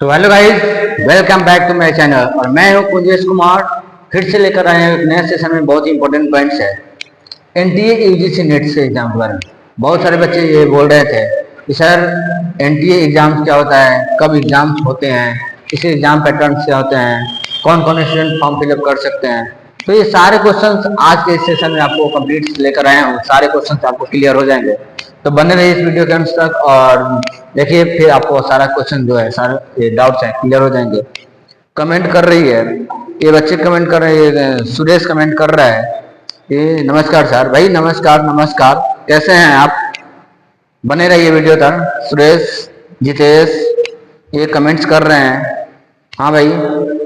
तो hello guys, welcome back to my channel. और मैं हूं कुंजेश कुमार। फिर से लेकर आए हैं एक नए सेशन में बहुत ही इंपॉर्टेंट पॉइंट्स है एनटीए यूजीसी नेट से एग्जाम के बारे में। बहुत सारे बच्चे ये बोल रहे थे कि सर एनटीए एग्जाम क्या होता है, कब एग्जाम्स होते हैं, इस एग्जाम पैटर्न क्या होते हैं, कौन कौन स्टूडेंट फॉर्म फिलअप कर सकते हैं। तो ये सारे क्वेश्चंस आज के इस सेशन में आपको कंप्लीट लेकर आए हूँ। सारे क्वेश्चंस आपको क्लियर हो जाएंगे, तो बने रहिए इस वीडियो के अंत तक और देखिए, फिर आपको सारा क्वेश्चन जो है, सारे डाउट्स हैं क्लियर हो जाएंगे। कमेंट कर रही है ये बच्चे, कमेंट कर रहे हैं। सुरेश कमेंट कर रहा है कि नमस्कार सर। भाई नमस्कार नमस्कार, कैसे हैं आप? बने रहिए वीडियो तक। सुरेश, जितेश ये कमेंट्स कर रहे हैं। हाँ भाई,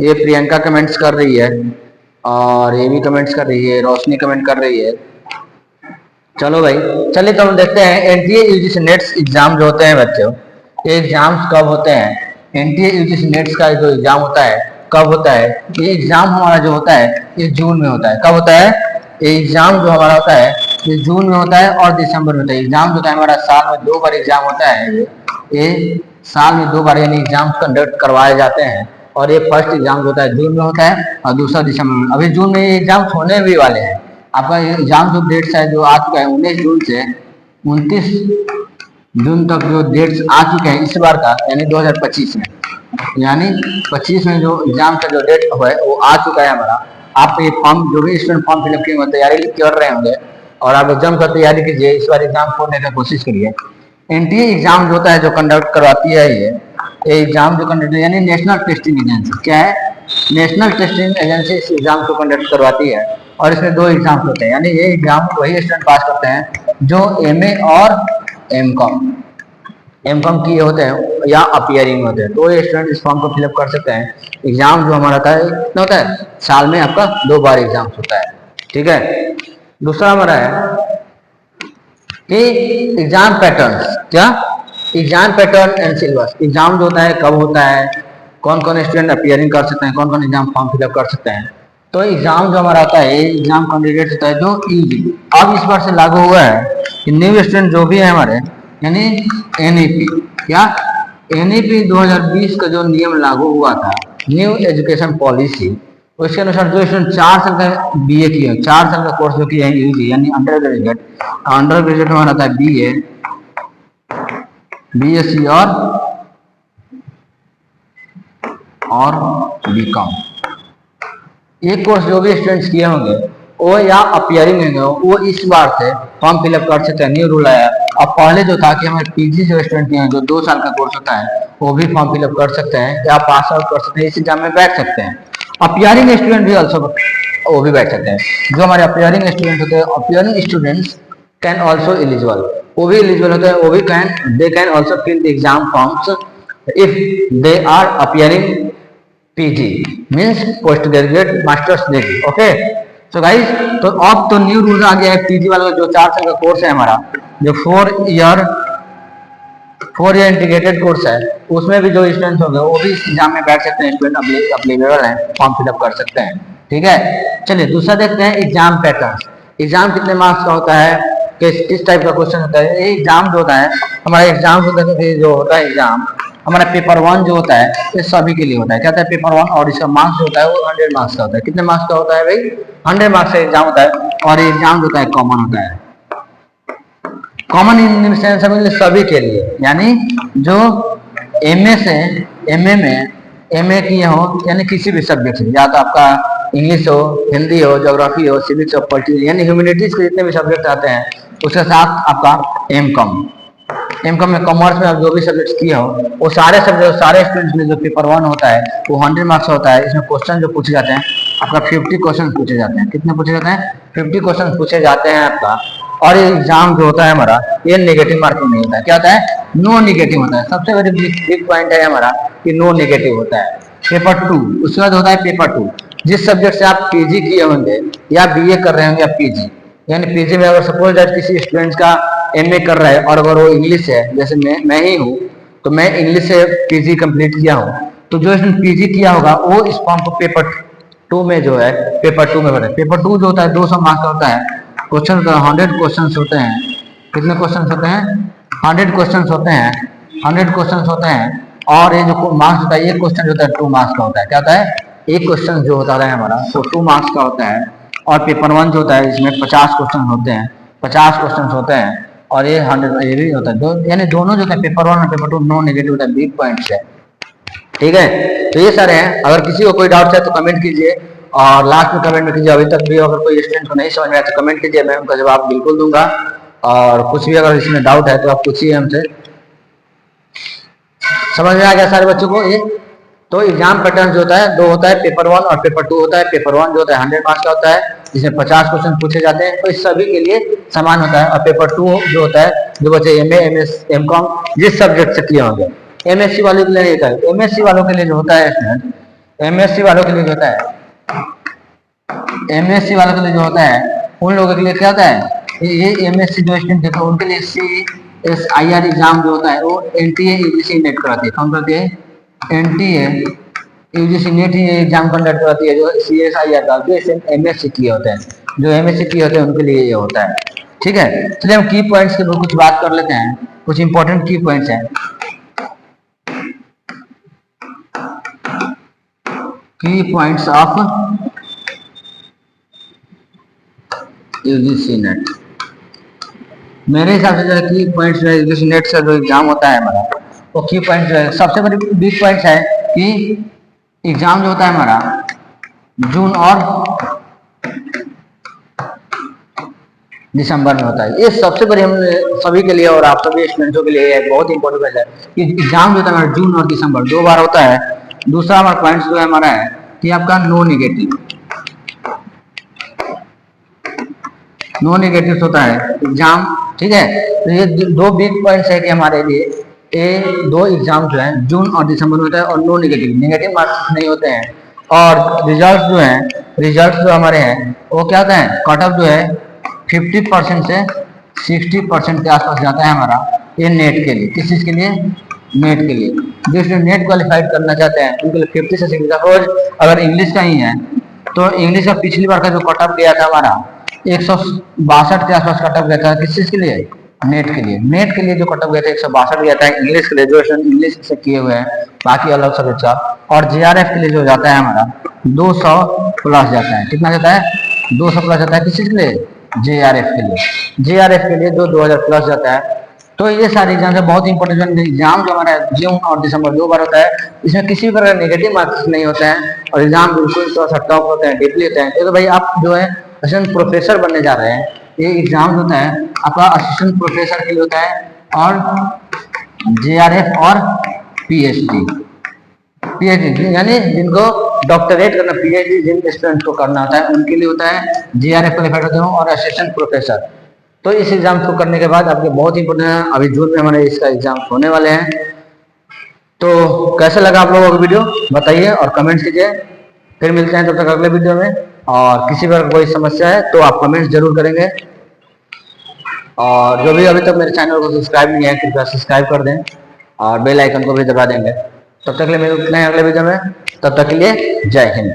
ये प्रियंका कमेंट्स कर रही है और ये भी कमेंट्स कर रही है, रोशनी कमेंट कर रही है। चलो भाई, चलिए तो हम देखते हैं एनटीए यूजीसी नेट्स एग्जाम जो होते हैं बच्चों, ये एग्जाम्स कब होते हैं। एनटीए यूजीसी नेट्स का जो एग्जाम होता है कब होता है? ये एग्जाम हमारा जो होता है ये जून में होता है। कब होता है ये एग्जाम जो हमारा होता है? ये जून में होता है और दिसंबर में होता है। एग्जाम जो होता है हमारा साल में 2 बार एग्जाम होता है। ये साल में 2 बार यानी एग्जाम कंडक्ट करवाए जाते हैं। और ये फर्स्ट एग्जाम जो होता है जून में होता है और दूसरा दिसंबर में। अभी जून में ये एग्जाम होने भी वाले हैं। आपका एग्जाम जो डेट्स है जो आ चुका है 19 जून से 29 जून तक जो डेट्स आ चुके हैं इस बार का, यानी 2025 में, यानी 25 में जो एग्जाम का जो डेट है वो आ चुका है हमारा। आप ये फॉर्म जो भी स्टूडेंट फॉर्म फिलअप किए तैयारी कर रहे होंगे और आप एग्जाम का तैयारी कीजिए। इस बार एग्जाम खोलने का कोशिश करिए। एनटीए एग्जाम जो होता है जो कंडक्ट करवाती है ये एग्जाम जो कंडक्ट यानी नेशनल टेस्टिंग एजेंसी। क्या है? नेशनल टेस्टिंग एजेंसी इस एग्जाम को कंडक्ट करवाती है और इसमें 2 एग्जाम होते हैं। यानी ये एग्जाम वही स्टूडेंट पास करते हैं जो एमए और एमकॉम किए होते हैं या अपीयरिंग होते हैं। तो ये स्टूडेंट इस फॉर्म को फिलअप कर सकते हैं। एग्जाम जो हमारा होता है कितना होता है? साल में आपका 2 बार एग्जाम होता है। ठीक है। दूसरा हमारा है कि एग्जाम पैटर्न। क्या? Exam pattern and syllabus. Exam जो होता है कब होता है, कौन कौन स्टूडेंट अपीयरिंग कर सकते हैं, कौन कौन एग्जाम फॉर्म फिलअप कर सकते हैं। तो एग्जाम जो हमारा आता है एग्जाम कैंडिडेट होता है जो यूजी अब इस बार से लागू हुआ है कि न्यू स्टूडेंट जो भी है हमारे, यानी एनईपी। क्या? एनईपी 2020 का जो नियम लागू हुआ था, न्यू एजुकेशन पॉलिसी, उसके अनुसार जो स्टूडेंट 4 साल का बीए किया, 4 साल का कोर्स जो किया है यूजी यानी अंडर ग्रेजुएट हमारा था बीए, बीएससी और बीकॉम। एक कोर्स जो भी स्टूडेंट्स किए होंगे वो या अपीयरिंग होंगे वो इस बार से फॉर्म फिलअप कर सकते हैं। न्यू रूल आया। अब पहले जो था कि हमारे पीजी जो स्टूडेंट हैं जो 2 साल का कोर्स होता है वो भी फॉर्म फिलअप कर सकते हैं या पास आउट कर सकते हैं, इस एग्जाम में बैठ सकते हैं। अपीयरिंग स्टूडेंट भी ऑल्सो वो भी बैठ सकते हैं। जो हमारे अपीयरिंग स्टूडेंट होते हैं, appearing students can also eligible, वो भी एलिजिबल होते हैं। वो भी they can also fill the exam forms if they are appearing PG means post graduate masters degree. Okay, तो गाइस, तो अब तो न्यू रूल आ गया है पीजी वाला जो 4 साल का कोर्स है हमारा, जो 4 ईयर इंटीग्रेटेड कोर्स है, उसमें भी जो स्टूडेंट होंगे वो भी इस एग्जाम में बैठ सकते हैं। स्टूडेंट अवेलेबल है, फॉर्म फिलअप कर सकते हैं। ठीक है। चलिए दूसरा देखते हैं एग्जाम पैटर्न। एग्जाम कितने मार्क्स का होता है, किस टाइप का क्वेश्चन होता है। ये एग्जाम जो होता है हमारा, एग्जाम जो होता है एग्जाम हमारा पेपर 1 जो होता है ये सभी के लिए होता है। क्या होता है? पेपर 1, और इसका मार्क्स जो होता है वो 100 मार्क्स का होता है। कितने मार्क्स का होता है भाई? 100 मार्क्स का एग्जाम होता है। और ये एग्जाम जो होता है कॉमन होता है। कॉमन इन सेंस सभी के लिए, यानी जो एमए से एमए में एमए किए हो, यानी किसी भी सब्जेक्ट से, या तो आपका इंग्लिश हो, हिंदी हो, ज्योग्राफी हो, सिविक्स हो, पॉलिटिक्स, यानी ह्यूमैनिटीज के जितने भी सब्जेक्ट आते हैं उसके साथ आपका एमकॉम में कॉमर्स में आप जो भी सब्जेक्ट किए हो वो सारे सब्जेक्ट, सारे स्टूडेंट्स में जो पेपर 1 होता है वो 100 मार्क्स होता है। इसमें क्वेश्चन जो पूछे जाते हैं आपका 50 क्वेश्चन पूछे जाते हैं। कितने पूछे जाते हैं? 50 क्वेश्चन पूछे जाते हैं आपका। और ये एग्जाम जो होता है हमारा ये नेगेटिव मार्किंग नहीं होता है। क्या होता है? नो नेगेटिव होता है। सबसे बड़ी बिग पॉइंट है हमारा कि नो नेगेटिव होता है। पेपर 2 उसके बाद होता है पेपर 2, जिस सब्जेक्ट से आप पीजी किए होंगे या बीए कर रहे होंगे या पीजी, यानी पीजी में अगर सपोज दैट किसी स्टूडेंट का एमए कर रहा है और अगर वो इंग्लिश है, जैसे मैं ही हूँ, तो मैं इंग्लिश से पीजी कंप्लीट किया हूँ, तो जो स्टूडेंट पीजी किया होगा वो इस फॉर्म को पेपर 2 में जो है पेपर 2 में भरे। पेपर 2 जो होता है 200 मार्क्स का होता है। क्वेश्चन 100 क्वेश्चन होते हैं। कितने क्वेश्चन होते हैं? 100 क्वेश्चन होते हैं। 100 क्वेश्चन होते हैं और ये जो मार्क्स होता है, एक क्वेश्चन जो होता है 2 मार्क्स का होता है। क्या होता है, एक क्वेश्चन जो होता है हमारा वो 2 मार्क्स का होता है। और पेपर 1 जो होता है इसमें 50 क्वेश्चन होते हैं, 50 क्वेश्चन होते हैं। और ये 100 ये भी होता है, दो यानी दोनों जो है पेपर 1 और पेपर 2 नो नेगेटिव होता है, बिग पॉइंट्स है। ठीक है, तो ये सारे हैं। अगर किसी को कोई डाउट है तो कमेंट कीजिए, और लास्ट में कमेंट में कीजिए। अभी तक भी अगर कोई स्टूडेंट को नहीं समझ में आया तो कमेंट कीजिए, मैं उनका जवाब बिल्कुल दूंगा। और कुछ भी अगर इसमें डाउट है तो आप पूछिए हमसे। समझ में आ गया सारे बच्चों को ये? तो एग्जाम पैटर्न जो होता है दो होता है, पेपर 1 और पेपर 2 होता है। पेपर 1 जो होता है 100 मार्क्स का होता है, जिसमें 50 क्वेश्चन पूछे जाते हैं, तो इस सभी के लिए समान होता है। और पेपर 2 जो होता है, जो बच्चे एमए, एमएस, एमकॉम जिस सब्जेक्ट से किए होंगे, एमएससी वालों के लिए नहीं होता है। एमएससी वालों के लिए जो होता है, एमएससी वालों के लिए जो होता है, एमएससी वालों के लिए जो होता है, उन लोगों के लिए क्या होता है, ये एमएससी जो स्टूडेंट है तो उनके लिए CSIR एग्जाम जो होता है वो एनटीए यूजीसी नेट कराती है। कौन करती है? एनटीए यूजीसी नेट ही एग्जाम कंडक्ट कराती है, जो CSIR का जो एमएससी किए होते हैं, जो एमएससी किए होते हैं उनके लिए ये होता है। ठीक है, चलिए हम की पॉइंट्स के ऊपर कुछ बात कर लेते हैं। कुछ इंपॉर्टेंट की पॉइंट्स हैं। की पॉइंट्स ऑफ यूजीसी नेट, मेरे हिसाब से जो है की पॉइंट्स जो है यूजीसी नेट से जो एग्जाम होता है हमारा, वो की पॉइंट जो है सबसे बड़ी बिग पॉइंट्स है कि एग्जाम जो होता है हमारा जून और दिसंबर में होता है। ये सबसे बड़ी हम सभी के लिए और आप सभी स्टूडेंट्सों के लिए बहुत इंपॉर्टेंट है कि एग्जाम जो होता है हमारा जून और दिसंबर 2 बार होता है। दूसरा हमारा पॉइंट जो है हमारा है कि आपका नो नेगेटिव होता है एग्जाम। ठीक है, तो ये दो बिग पॉइंट्स है कि हमारे लिए ये दो एग्जाम जो है जून और दिसंबर में होता है, और नो नेगेटिव मार्क्स नहीं होते हैं। और रिजल्ट जो है, रिजल्ट जो हमारे हैं वो क्या होता है, कट ऑफ जो है 50% से 60% के आसपास जाता है हमारा, ये नेट के लिए। किस चीज़ के लिए? नेट के लिए। जो स्टूडेंट नेट क्वालिफाइड करना चाहते हैं उनके लिए 50 से 60। सपोज अगर इंग्लिश का ही है तो इंग्लिश का पिछली बार का जो कट ऑफ गया था हमारा 162 के आसपास कट ऑफ गया था। किस चीज़ के लिए? नेट के लिए। नेट के लिए जो कट ऑफ गया था 162 गया था इंग्लिश के लिए, जो इंग्लिश से किए हुए हैं, बाकी अलग सब्जेक्ट का। और JRF के लिए जो जाता है हमारा 200 प्लस जाता है। कितना जाता है? 200 प्लस जाता है। किस चीज़ के लिए? JRF के लिए। JRF के लिए जो 2000 प्लस जाता है। तो ये सारे एग्जाम है बहुत इंपॉर्टेंट एग्जाम जो हमारा जून और दिसंबर 2 बार होता है। इसमें किसी भी प्रकार का नेगेटिव मार्क्स नहीं होता है, और एग्जाम बिल्कुल थोड़ा सा टफ होते हैं, डीपली होते हैं। तो भाई आप जो है असिस्टेंट प्रोफेसर बनने जा रहे हैं, ये एग्जाम होता है आपका असिस्टेंट प्रोफेसर के लिए होता है। और JRF और PhD यानी जिनको डॉक्टरेट करना, PhD जिन स्टूडेंट को करना होता है उनके लिए होता है। JRF क्वालिफाइड होते हो और असिस्टेंट प्रोफेसर। तो इस एग्जाम को करने के बाद आपके बहुत इंपॉर्टेंट है, अभी जून में हमारे इसका एग्जाम होने वाले हैं। तो कैसा लगा आप लोगों को वीडियो बताइए और कमेंट्स कीजिए। फिर मिलते हैं तब तक अगले वीडियो में। और किसी पर कोई समस्या है तो आप कमेंट्स जरूर करेंगे। और जो भी अभी तक मेरे चैनल को सब्सक्राइब नहीं है कृपया सब्सक्राइब कर दें, और बेल आइकन को भी दबा देंगे। तब तक के लिए मिलते हैं अगले वीडियो में। तब तक के लिए जय हिंद।